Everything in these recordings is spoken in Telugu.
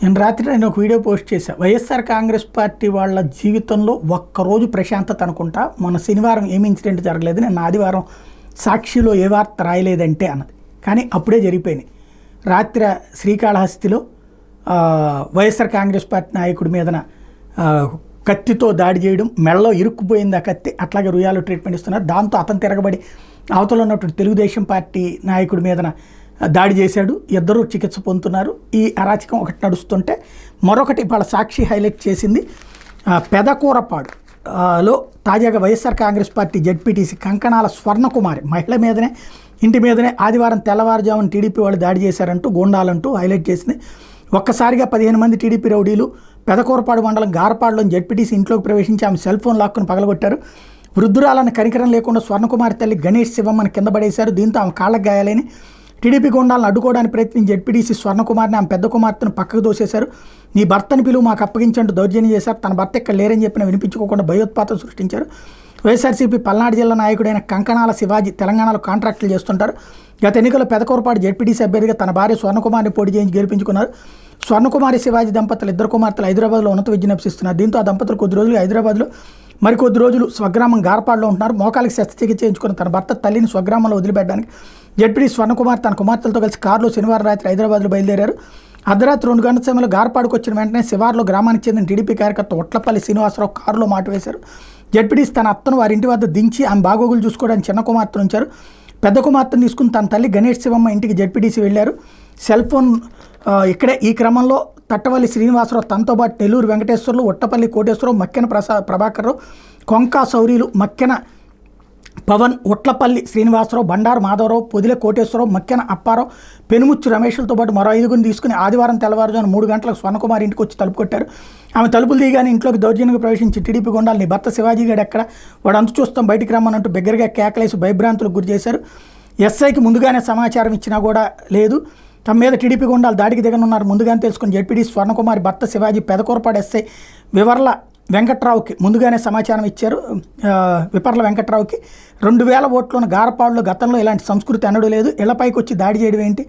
నేను ఒక వీడియో పోస్ట్ చేశాను. వైఎస్ఆర్ కాంగ్రెస్ పార్టీ వాళ్ళ జీవితంలో ఒక్కరోజు ప్రశాంతత అనుకుంటా. మొన్న శనివారం ఏమి ఇన్సిడెంట్ జరగలేదు, నేను ఆదివారం సాక్షిలో ఏ వార్త రాయలేదంటే అన్నది. కానీ అప్పుడే జరిగిపోయినాయి. రాత్రి శ్రీకాళహస్తిలో వైఎస్ఆర్ కాంగ్రెస్ పార్టీ నాయకుడి మీదన కత్తితో దాడి చేయడం, మెడలో ఇరుక్కుపోయింది ఆ కత్తి, అట్లాగే రుయాలో ట్రీట్మెంట్ ఇస్తున్నారు. దాంతో అతను తిరగబడి అవతల ఉన్నటువంటి తెలుగుదేశం పార్టీ నాయకుడి మీదన దాడి చేశాడు. ఇద్దరు చికిత్స పొందుతున్నారు. ఈ అరాచకం ఒకటి నడుస్తుంటే మరొకటి వాళ్ళ సాక్షి హైలైట్ చేసింది. పెదకూరపాడులో తాజాగా వైఎస్ఆర్ కాంగ్రెస్ పార్టీ జెడ్పీటీసీ కంకణాల స్వర్ణకుమారి మహిళ మీదనే, ఇంటి మీదనే ఆదివారం తెల్లవారుజామున టీడీపీ వాళ్ళు దాడి చేశారంటూ గూండాలంటూ హైలైట్ చేసింది. ఒక్కసారిగా 15 మంది టీడీపీ రౌడీలు పెదకూరపాడు మండలం గారపాడులోని జెడ్పీటీసీ ఇంట్లోకి ప్రవేశించి ఆమె సెల్ ఫోన్ లాక్కుని పగలగొట్టారు. వృద్ధురాలను కనికరం లేకుండా స్వర్ణకుమారి తల్లి గణేష్ శివమ్మని కింద పడేశారు. దీంతో ఆమె కాళ్ళకు గాయాలని టీడీపీ గుండాలను అడ్డుకోవడానికి ప్రయత్నించి జెడ్పీటీసీ స్వర్ణకుమార్ని ఆమె పెద్ద కుమార్తెను పక్కకు దోసేశారు. నీ భర్తని పిలువు, మాకు అప్పగించంటూ దౌర్జన్యం చేశారు. తన భర్త ఇక్కడ లేరని చెప్పిన వినిపించుకోకుండా భయోత్పాతం సృష్టించారు. వైఎస్ఆర్సీపీ పల్నాడు జిల్లా నాయకుడైన కంకణాల శివాజీ తెలంగాణలో కాంట్రాక్టులు చేస్తుంటారు. గత ఎన్నికల్లో పెదకూరపాడు జెడ్పీటీసీ అభ్యర్థిగా తన భార్య స్వర్ణకుమార్ని పోటీ చేయించి గెలిపించుకున్నారు. స్వర్ణకుమారి శివాజీ దంపతులు ఇద్దరు కుమార్తెలు హైదరాబాద్లో ఉన్నత విద్యను అభ్యసిస్తున్నారు. దీంతో ఆ దంపతులు కొద్ది రోజులు హైదరాబాద్లో, మరికొద్ది రోజులు స్వగ్రామం గారపాడులో ఉంటున్నారు. మోకాలికి శస్త్రచికిత్స చేయించుకున్న తన భర్త తల్లిని స్వగ్రామంలో వదిలిపెట్టడానికి జెడ్పీటీ స్వర్ణకుమార్ తన కుమార్తెలతో కలిసి కారులో శనివారం రాత్రి హైదరాబాద్లో బయలుదేరారు. అర్ధరాత్రి 2 గంటల సమయంలో గారపాడుకు వచ్చిన వెంటనే శివార్లో గ్రామానికి చెందిన టీడీపీ కార్యకర్త ఒట్లపల్లి శ్రీనివాసరావు కారులో మాట వేశారు. జెడ్పీటీసీ తన అత్తను వారి ఇంటి వద్ద దించి ఆమె బాగోగులు చూసుకోవడానికి చిన్న కుమార్తెను ఉంచారు. పెద్ద కుమార్తెను తీసుకుని తన తల్లి గణేష్ శివమ్మ ఇంటికి జెడ్పీటీసీ వెళ్లారు. సెల్ ఫోన్ ఇక్కడే. ఈ క్రమంలో తట్టవల్లి శ్రీనివాసరావు తనతో పాటు నెల్లూరు వెంకటేశ్వర్లు, ఒట్టపల్లి కోటేశ్వరరావు, మక్కెన ప్రభాకర్రావు, కొంకా సౌరీలు, మక్కెన పవన్, ఒట్లపల్లి శ్రీనివాసరావు, బండారు మాధవరావు, పొదిలే కోటేశ్వరరావు, మక్కెన అప్పారావు, పెనుముచ్చు రమేష్లతో పాటు మరో 5గురిని తీసుకుని ఆదివారం తెల్లవారుజామున 3 గంటలకు స్వర్ణకుమారి ఇంటికి వచ్చి తలుపు కొట్టారు. ఆమె తలుపులు దిగానే ఇంట్లోకి దౌర్జన్యంగా ప్రవేశించి టీడీపీ గుండాలు నీ భర్త శివాజీ గారు ఎక్కడ, వాడు అంతు చూస్తాం బయటికి రమ్మనంటూ బిగ్గరగా కేకలేసి భయభ్రాంతులకు గురి చేశారు. ఎస్ఐకి ముందుగానే సమాచారం ఇచ్చినా కూడా లేదు. తమ మీద టీడీపీ గుండాలు దాడికి దిగనున్నారు ముందుగానే తెలుసుకుని జెడ్పీటీ స్వర్ణకుమారి భర్త శివాజీ పెదకూరపాడు ఎస్ఐ వివర్ల వెంకట్రావుకి ముందుగానే సమాచారం ఇచ్చారు. విపర్ల వెంకట్రావుకి 2000 ఓట్లున్న గారపాడులో గతంలో ఇలాంటి సంస్కృతి అనడం లేదు. ఇళ్లపైకి వచ్చి దాడి చేయడం ఏంటి,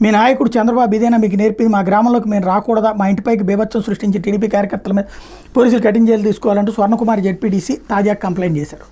మీ నాయకుడు చంద్రబాబు ఇదేనా మీకు నేర్పింది, మా గ్రామంలోకి మేము రాకూడదా, మా ఇంటిపైకి బీభత్సం సృష్టించి టీడీపీ కార్యకర్తల మీద పోలీసులు కఠిన చర్యలు తీసుకోవాలంటూ స్వర్ణకుమారి జెడ్పీటీసీ తాజా కంప్లైంట్ చేశారు.